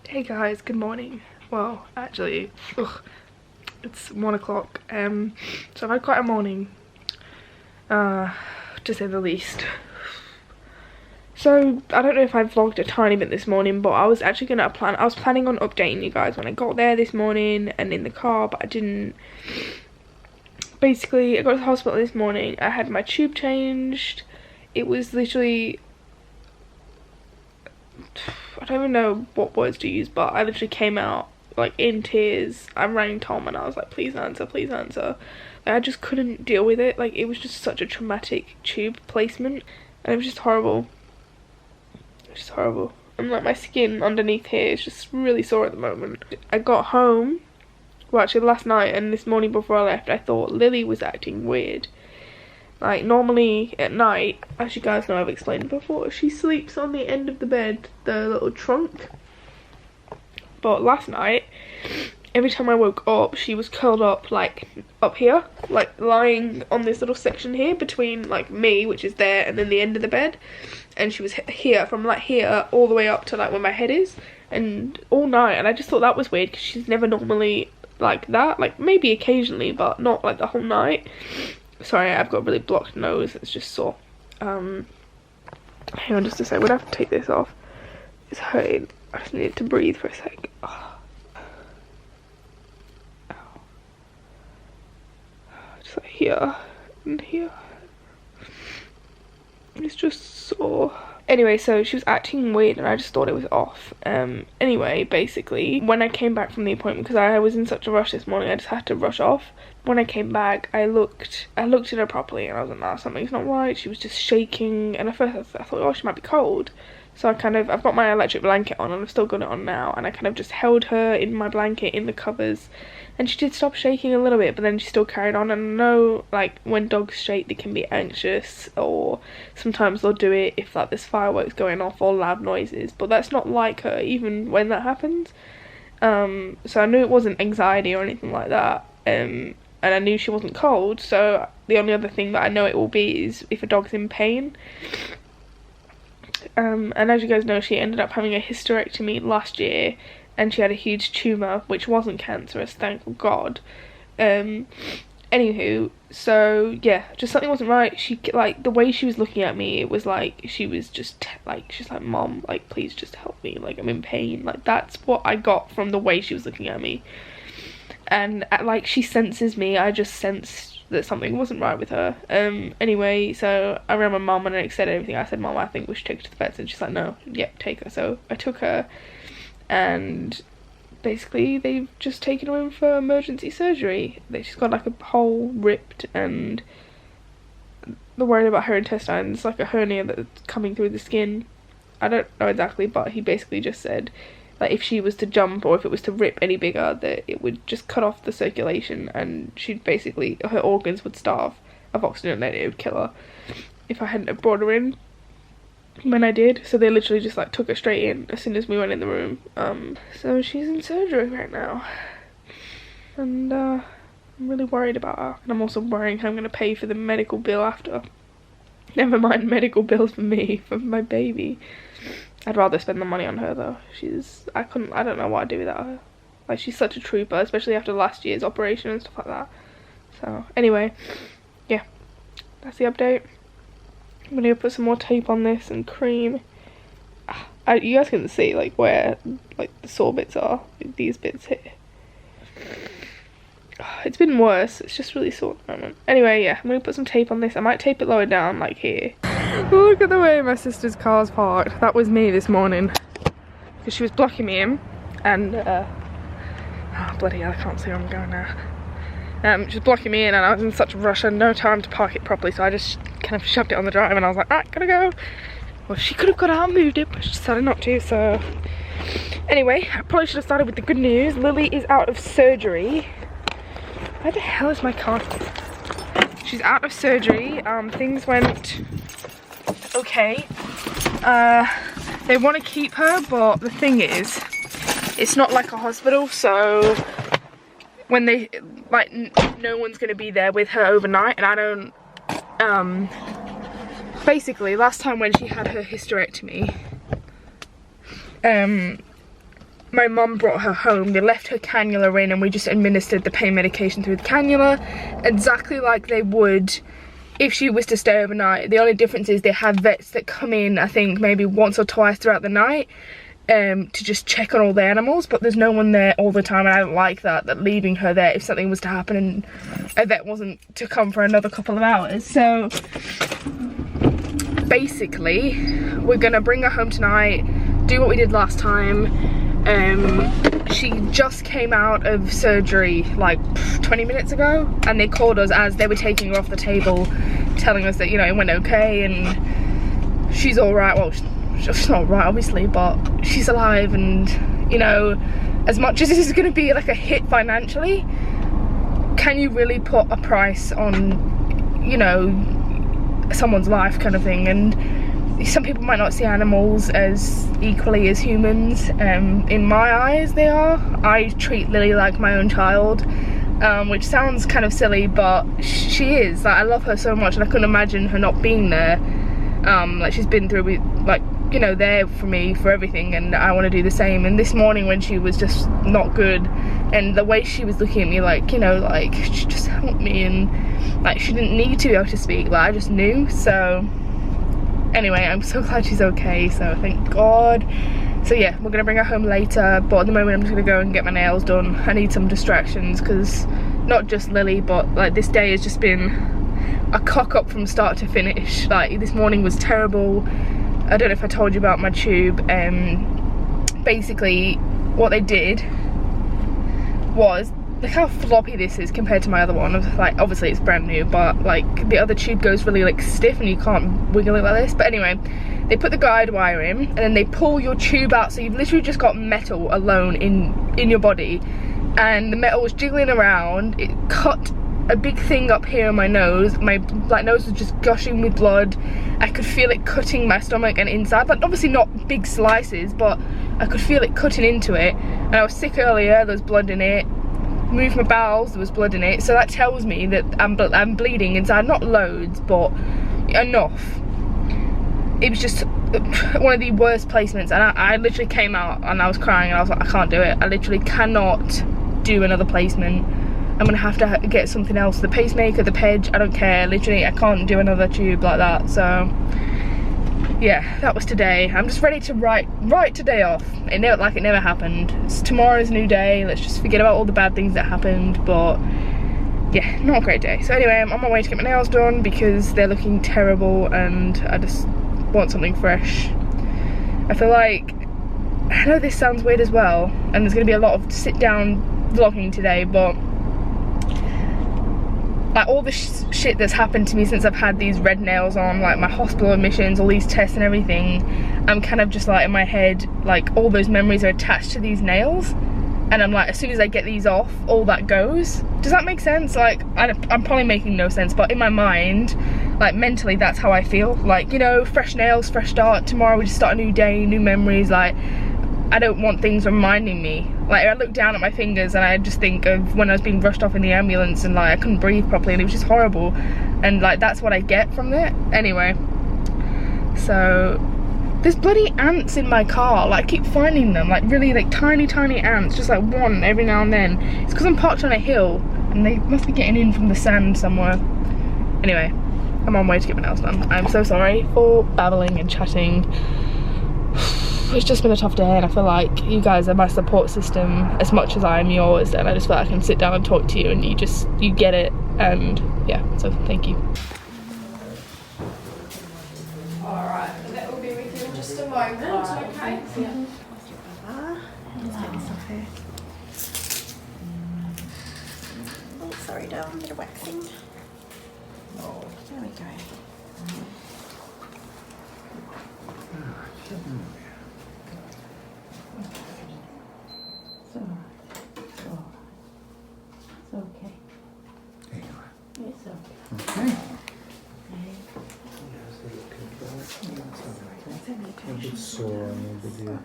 Hey guys, good morning. Well, actually, it's 1 o'clock. So I've had quite a morning, to say the least. So I don't know if I vlogged a tiny bit this morning, but I was actually gonna I was planning on updating you guys when I got there this morning and in the car, but I didn't. Basically, I got to the hospital this morning. I had my tube changed. It was literally, I don't even know what words to use, but I literally came out like in tears. I rang Tom and I was like, please answer, please answer. Like, I just couldn't deal with it. Like, it was just such a traumatic tube placement and it was just horrible. It was just horrible. And like my skin underneath here is just really sore at the moment. I got home, well actually last night and this morning before I left, I thought Lily was acting weird. Like, normally at night, as you guys know I've explained before, she sleeps on the end of the bed, the little trunk. But last night, every time I woke up, she was curled up, like, up here. Like, lying on this little section here between, like, me, which is there, and then the end of the bed. And she was here, from, like, here all the way up to, like, where my head is. And all night, and I just thought that was weird, because she's never normally like that. Like, maybe occasionally, but not, like, the whole night. Sorry, I've got a really blocked nose, it's just sore. Hang on just a sec, we're gonna have to take this off. It's hurting. I just need to breathe for a sec. Oh. Just like here and here. It's just sore. Anyway, so she was acting weird and I just thought it was off. Anyway, basically, when I came back from the appointment, because I was in such a rush this morning, I just had to rush off. When I came back, I looked at her properly and I was like, nah, something's not right. She was just shaking, and at first I thought, oh, she might be cold. So I've got my electric blanket on and I've still got it on now, and I kind of just held her in my blanket in the covers, and she did stop shaking a little bit, but then she still carried on. And I know, like, when dogs shake they can be anxious, or sometimes they'll do it if like there's fireworks going off or loud noises, but that's not like her even when that happens. So I knew it wasn't anxiety or anything like that, and I knew she wasn't cold, so the only other thing that I know it will be is if a dog's in pain. And as you guys know, she ended up having a hysterectomy last year, and she had a huge tumour, which wasn't cancerous, thank God. Anywho, so yeah, just something wasn't right. She, like, the way she was looking at me, it was like she was just like, she's like, Mom, like, please just help me, like, I'm in pain. Like, that's what I got from the way she was looking at me. And like, she senses me. I just sensed that something wasn't right with her. Anyway, so I ran my mum and I said everything. I said, Mum, I think we should take her to the vets, and she's like, no, yep, take her. So I took her, and basically they've just taken her in for emergency surgery. She's got like a hole ripped, and they're worried about her intestines, like a hernia that's coming through the skin. I don't know exactly, but he basically just said, like, if she was to jump or if it was to rip any bigger, that it would just cut off the circulation, and she'd basically, her organs would starve of oxygen, and then it would kill her if I hadn't have brought her in when I did. So they literally just like took her straight in as soon as we went in the room. So she's in surgery right now, and I'm really worried about her, and I'm also worrying how I'm going to pay for the medical bill after. Never mind medical bills for me, for my baby. I'd rather spend the money on her though. I don't know what I'd do without her. Like, she's such a trooper, especially after last year's operation and stuff like that. So anyway, yeah, that's the update. I'm gonna put some more tape on this and cream. You guys can see like where like the sore bits are, like these bits here. It's been worse, it's just really sore at the moment. Anyway, yeah, I'm gonna put some tape on this. I might tape it lower down, like here. Look at the way my sister's car's parked. That was me this morning, because she was blocking me in, and oh bloody hell, I can't see where I'm going now. She was blocking me in, and I was in such a rush, I had no time to park it properly, so I just kind of shoved it on the drive, and I was like, right, gotta go. Well, she could have got out and moved it, but she decided not to. So anyway, I probably should have started with the good news. Lily is out of surgery. Where the hell is my car? She's out of surgery. Things went okay. They want to keep her, but the thing is, it's not like a hospital, so when they, like, no one's going to be there with her overnight, and I don't, basically, last time when she had her hysterectomy, my mum brought her home. They left her cannula in and we just administered the pain medication through the cannula, exactly like they would if she was to stay overnight. The only difference is they have vets that come in, I think maybe once or twice throughout the night, to just check on all the animals, but there's no one there all the time, and I don't like that leaving her there if something was to happen and a vet wasn't to come for another couple of hours. So basically we're gonna bring her home tonight, do what we did last time. She just came out of surgery like 20 minutes ago, and they called us as they were taking her off the table, telling us that, you know, it went okay and she's all right. Well, she's not right obviously, but she's alive, and you know, as much as this is going to be like a hit financially, can you really put a price on, you know, someone's life kind of thing? And some people might not see animals as equally as humans. In my eyes they are. I treat Lily like my own child, which sounds kind of silly, but she is. Like, I love her so much, and I couldn't imagine her not being there. Like, she's been through, like, you know, there for me for everything, and I want to do the same. And this morning when she was just not good, and the way she was looking at me, like, you know, like, she just helped me, and like, she didn't need to be able to speak, like, I just knew. So anyway, I'm so glad she's okay, so thank God. So yeah, we're gonna bring her home later, but at the moment I'm just gonna go and get my nails done. I need some distractions, because not just Lily, but like, this day has just been a cock up from start to finish. Like, this morning was terrible. I don't know if I told you about my tube. Basically what they did was, look how floppy this is compared to my other one. Like, obviously it's brand new, but like, the other tube goes really like stiff and you can't wiggle it like this. But anyway, they put the guide wire in and then they pull your tube out, so you've literally just got metal alone in your body, and the metal was jiggling around. It cut a big thing up here in my nose. My like nose was just gushing with blood. I could feel it cutting my stomach and inside, like obviously not big slices, but I could feel it cutting into it. And I was sick earlier, there was blood in it. Moved my bowels, there was blood in it, so that tells me that I'm bleeding inside. Not loads, but enough. It was just one of the worst placements, and I literally came out and I was crying, and I was like, I can't do it. I literally cannot do another placement. I'm gonna have to get something else, the pacemaker, the peg, I don't care. Literally, I can't do another tube like that. So yeah, that was today. I'm just ready to write today off. It never happened. Tomorrow's a new day. Let's just forget about all the bad things that happened. But yeah, not a great day. So anyway, I'm on my way to get my nails done because they're looking terrible, and I just want something fresh. I feel like, I know this sounds weird as well, and there's gonna be a lot of sit down vlogging today, but like, all the shit that's happened to me since I've had these red nails on, like my hospital admissions, all these tests and everything, I'm kind of just like, in my head, like, all those memories are attached to these nails, and I'm like, as soon as I get these off, all that goes. Does that make sense? Like, I'm probably making no sense, but in my mind, like, mentally, that's how I feel. Like, you know, fresh nails, fresh start, tomorrow we just start a new day, new memories. Like, I don't want things reminding me. Like, I look down at my fingers and I just think of when I was being rushed off in the ambulance, and like, I couldn't breathe properly, and it was just horrible. And like, that's what I get from it. Anyway, so there's bloody ants in my car. Like, I keep finding them, like really like tiny ants, just like one every now and then. It's because I'm parked on a hill and they must be getting in from the sand somewhere. Anyway, I'm on my way to get my nails done. I'm so sorry for babbling and chatting. It's just been a tough day, and I feel like you guys are my support system as much as I am yours, and I just feel like I can sit down and talk to you and you get it, and yeah, so thank you. Alright, and that will be with you in just a moment, okay? Yeah. Let's get this off here. Oh, sorry, darling, a bit of waxing. Oh, there we go. It's okay. There you are. It's okay. Okay. A bit sore, maybe.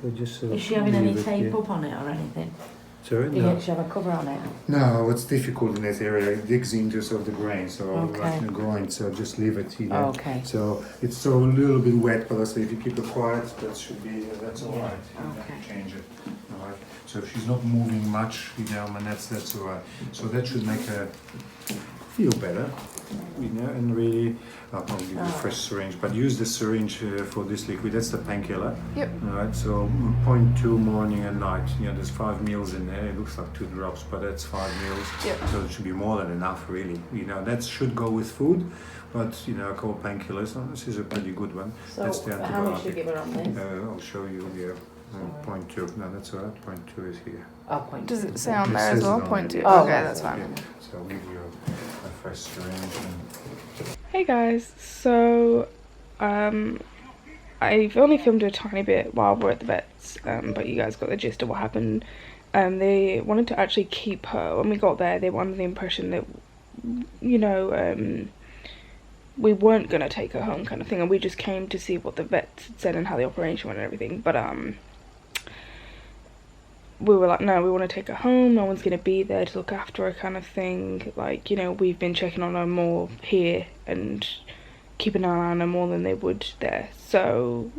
We're just sort of Is she having any leave it tape here. up on it or anything? Sorry? You No. should have a cover on it. No, what's difficult in this area, it digs into sort of the grain, so Okay. like the groin, so just leave it here. Okay. So it's so a little bit wet, but I say if you keep it quiet, that should be, that's all right. You don't have to Okay. change it. All right. So if she's not moving much, you know, and that's all right. So that should make her feel better, you know, and really, I'll probably give you a fresh syringe, but use the syringe for this liquid. That's the painkiller. Yep. All right. So 0.2 morning and night. You know, there's 5 meals in there. It looks like 2 drops, but that's 5 meals. Yep. So it should be more than enough, really. You know, that should go with food, but you know, cold painkillers. This is a pretty good one. So That's the how much do you antibiotic. give her on this? I'll show you here. 0.2. No, that's all right. 0.2 is here. Oh, point. Does it say on It there as says it well? on Point there. two. Oh, Okay, that's fine. Okay, so I'll give you a fresh syringe. Hey guys, so I've only filmed a tiny bit while we're at the vets, but you guys got the gist of what happened. They wanted to actually keep her. When we got there, they were under the impression that, you know, we weren't gonna take her home, kind of thing, and we just came to see what the vets had said and how the operation went and everything. But we were like, no, we want to take her home. No one's gonna be there to look after her, kind of thing. Like, you know, we've been checking on her more here and keeping an eye on her more than they would there. So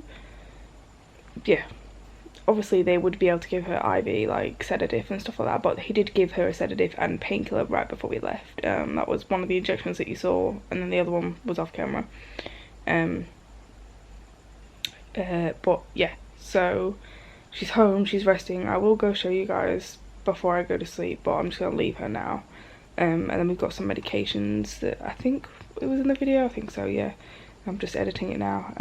yeah, obviously they would be able to give her IV, like sedative and stuff like that, but he did give her a sedative and painkiller right before we left. That was one of the injections that you saw, and then the other one was off camera. But yeah, so she's home, she's resting. I will go show you guys before I go to sleep, but I'm just gonna leave her now. And then we've got some medications that I think it was in the video. I think so, yeah. I'm just editing it now.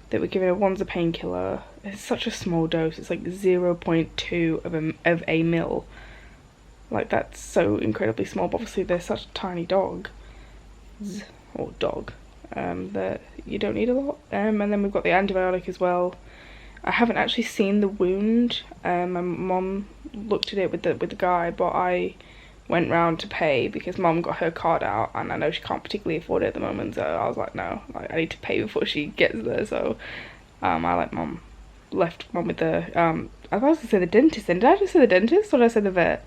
That we're giving her. One's a painkiller. It's such a small dose. It's like 0.2 of a mil. Like, that's so incredibly small. But obviously they're such a tiny dog, or dog, that you don't need a lot. And then we've got the antibiotic as well. I haven't actually seen the wound. My mum looked at it with the guy, but I went round to pay because mum got her card out, and I know she can't particularly afford it at the moment, so I was like, no, like, I need to pay before she gets there. So I left mum with the I was supposed to say the dentist then. Did I just say the dentist or did I say the vet?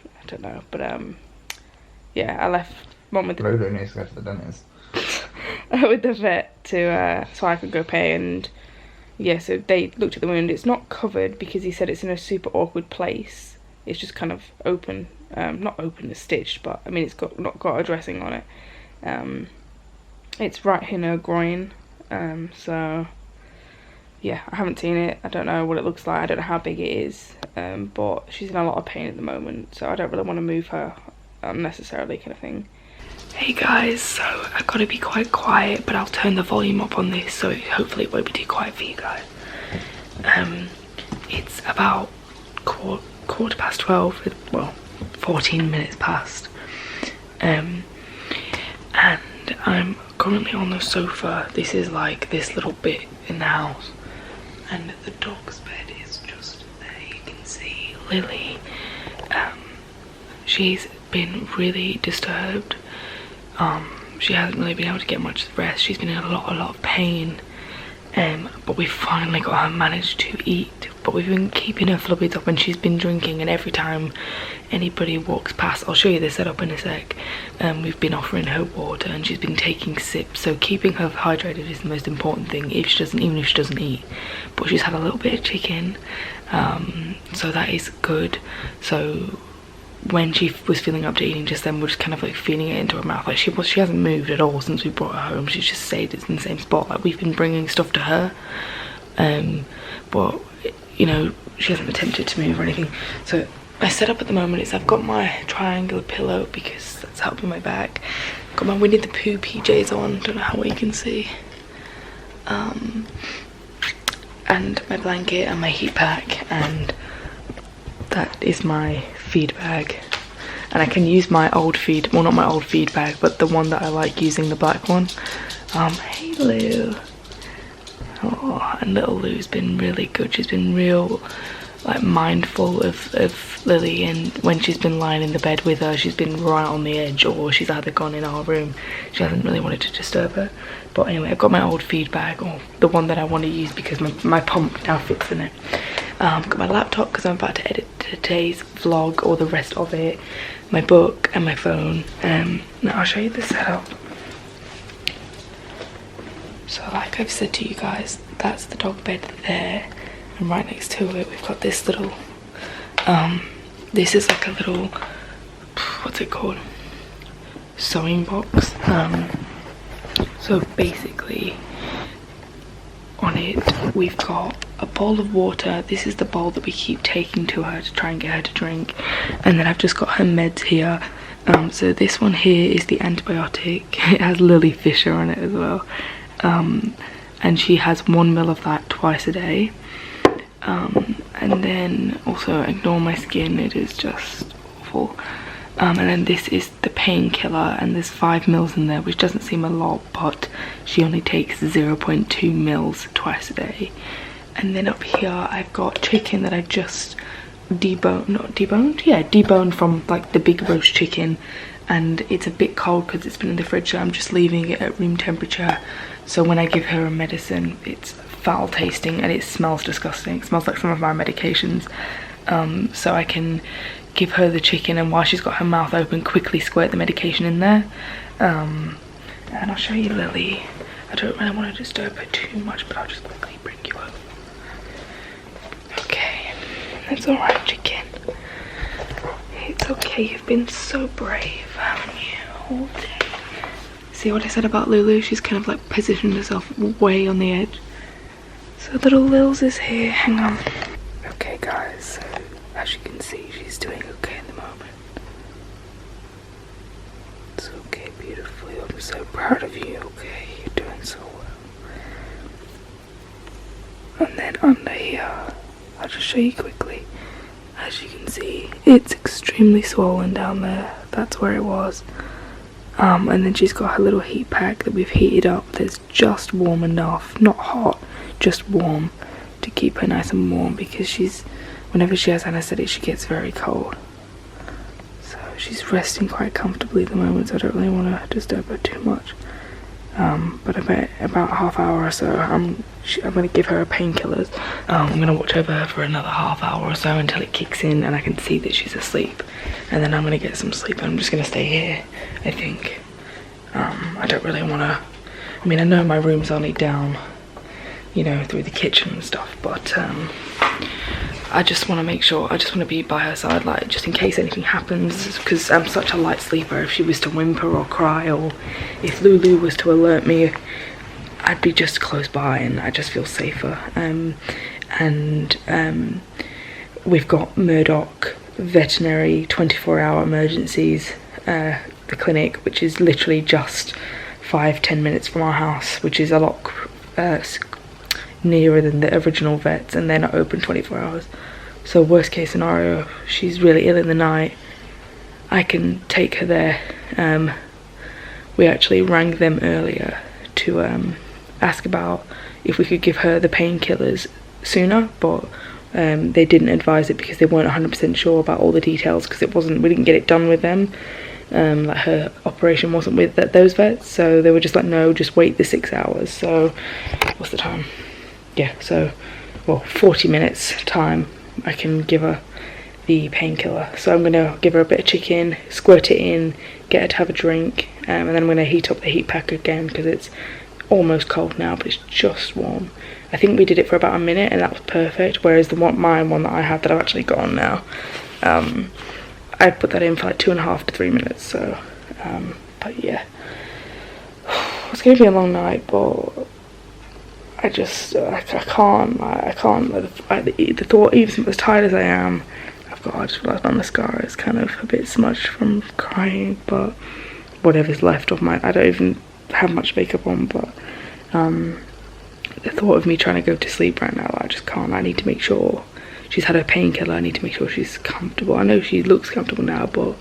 I don't know, but yeah, I left mum with the Lulu needs to go to the dentist. with the vet to so I could go pay. And yeah, so they looked at the wound. It's not covered because he said it's in a super awkward place. It's just kind of open, not open, it's stitched, but I mean it's not got a dressing on it. It's right in her groin, so yeah, I haven't seen it. I don't know what it looks like. I don't know how big it is, but she's in a lot of pain at the moment, so I don't really want to move her unnecessarily, kind of thing. Hey guys, so I've got to be quite quiet, but I'll turn the volume up on this, so hopefully it won't be too quiet for you guys. It's about quarter past 12, well, 14 minutes past, and I'm currently on the sofa. This is like this little bit in the house, and the dog's bed is just there. You can see Lily. She's been really disturbed. She hasn't really been able to get much rest. She's been in a lot of pain. But we finally got her managed to eat, but we've been keeping her fluids up and she's been drinking, and every time anybody walks past, I'll show you the setup in a sec, we've been offering her water and she's been taking sips. So keeping her hydrated is the most important thing, even if she doesn't eat. But she's had a little bit of chicken, so that is good. So when she was feeling up to eating just then, we're just kind of like feeding it into her mouth. Like she hasn't moved at all since we brought her home. She's just stayed in the same spot. Like, we've been bringing stuff to her, but you know, she hasn't attempted to move or anything. So my setup at the moment is I've got my triangular pillow because that's helping my back. Got my Winnie the Pooh PJs on, don't know how well you can see, and my blanket and my heat pack, and that is my feed bag. And I can use my old feed, well, not my old feed bag, but the one that I like using, the black one. Hey Lou. Oh, and little Lou's been really good. She's been real, like, mindful of Lily, and when she's been lying in the bed with her, she's been right on the edge, or she's either gone in our room. She hasn't really wanted to disturb her. But anyway, I've got my old feed bag, or the one that I want to use because my pump now fits in it. Got my laptop because I'm about to edit today's vlog, or the rest of it, my book and my phone. Now I'll show you the setup. So like I've said to you guys, that's the dog bed there, and right next to it we've got this little this is like a little, what's it called, sewing box. So basically on it we've got a bowl of water. This is the bowl that we keep taking to her to try and get her to drink, and then I've just got her meds here. So this one here is the antibiotic. It has Lily Fisher on it as well, and she has 1 ml of that twice a day. And then also ignore my skin, it is just awful. And then this is the painkiller, and there's 5 ml in there, which doesn't seem a lot, but she only takes 0.2 ml twice a day. And then up here I've got chicken that I just deboned from like the big roast chicken, and it's a bit cold because it's been in the fridge, so I'm just leaving it at room temperature. So when I give her a medicine, it's foul tasting and it smells disgusting. It smells like some of my medications. So I can give her the chicken, and while she's got her mouth open, quickly squirt the medication in there. And I'll show you Lily. I don't really want to disturb her too much, but I'll just quickly bring you over. Okay, that's alright, chicken. It's okay, you've been so brave, haven't you, all day. See what I said about Lulu? She's kind of like positioned herself way on the edge. So little Lils is here, hang on. Okay guys, so as you can see, she's doing okay at the moment. It's okay, beautifully. I'm so proud of you, okay? You're doing so well. And then under here, I'll just show you quickly. As you can see, it's extremely swollen down there. That's where it was. And then she's got her little heat pack that we've heated up that's just warm enough, not hot, just warm, to keep her nice and warm, because whenever she has anesthetic, she gets very cold. So she's resting quite comfortably at the moment, so I don't really want to disturb her too much. But about half hour or so, I'm going to give her painkillers. I'm going to watch over her for another half hour or so until it kicks in and I can see that she's asleep. And then I'm going to get some sleep, and I'm just going to stay here, I think. I don't really want to, I mean, I know my room's only down, you know, through the kitchen and stuff, but I just want to make sure, I just want to be by her side, like, just in case anything happens, because I'm such a light sleeper. If she was to whimper or cry, or if Lulu was to alert me, I'd be just close by, and I just feel safer. We've got Murdoch Veterinary 24-hour emergencies, the clinic, which is literally just 5-10 minutes from our house, which is a lot nearer than the original vets, and they're not open 24 hours. So worst case scenario, she's really ill in the night, I can take her there. We actually rang them earlier to ask about if we could give her the painkillers sooner, but they didn't advise it because they weren't 100% sure about all the details, because we didn't get it done with them. Like her operation wasn't with those vets, so they were just like, no, just wait the 6 hours. So what's the time? Yeah, so, well, 40 minutes time I can give her the painkiller. So I'm gonna give her a bit of chicken, squirt it in, get her to have a drink, and then I'm gonna heat up the heat pack again because it's almost cold now, but it's just warm. I think we did it for about a minute and that was perfect, whereas the one that I have that I've actually got on now, I put that in for like 2.5 to 3 minutes. So but yeah, it's gonna be a long night, but I just I can't the thought, even as tired as I am, I just realised my mascara is kind of a bit smudged from crying, but whatever's left of I don't even have much makeup on, but the thought of me trying to go to sleep right now, I just can't. I need to make sure she's had her painkiller. I need to make sure she's comfortable. I know she looks comfortable now, but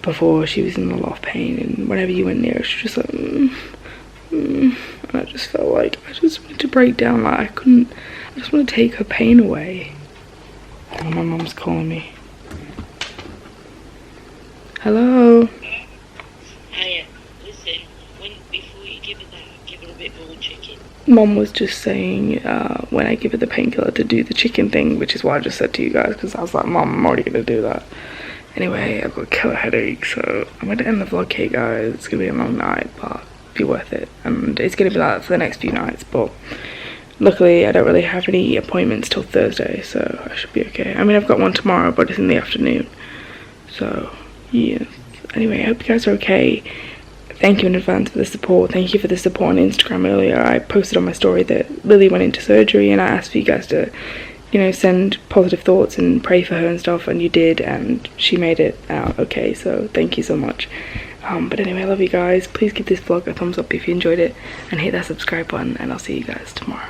before she was in a lot of pain, and whenever you went near her, she was just like and I just felt like I just wanted to break down. Like I just want to take her pain away. Oh, my mum's calling me. Hello. Hiya. Listen, before you give her that, give her a bit more chicken. Mom was just saying when I give her the painkiller to do the chicken thing, which is what I just said to you guys, because I was like, Mom, I'm already gonna do that. Anyway, I've got a killer headache, so I'm gonna end the vlog here, guys. It's gonna be a long night, but be worth it, and it's gonna be like that for the next few nights. But luckily I don't really have any appointments till Thursday, so I should be okay. I mean, I've got one tomorrow, but it's in the afternoon, so yeah. Anyway, I hope you guys are okay. Thank you in advance for the support. Thank you for the support on Instagram earlier. I posted on my story that Lily went into surgery, and I asked for you guys to, you know, send positive thoughts and pray for her and stuff, and you did, and she made it out okay, so thank you so much. But anyway, I love you guys. Please give this vlog a thumbs up if you enjoyed it, and hit that subscribe button, and I'll see you guys tomorrow.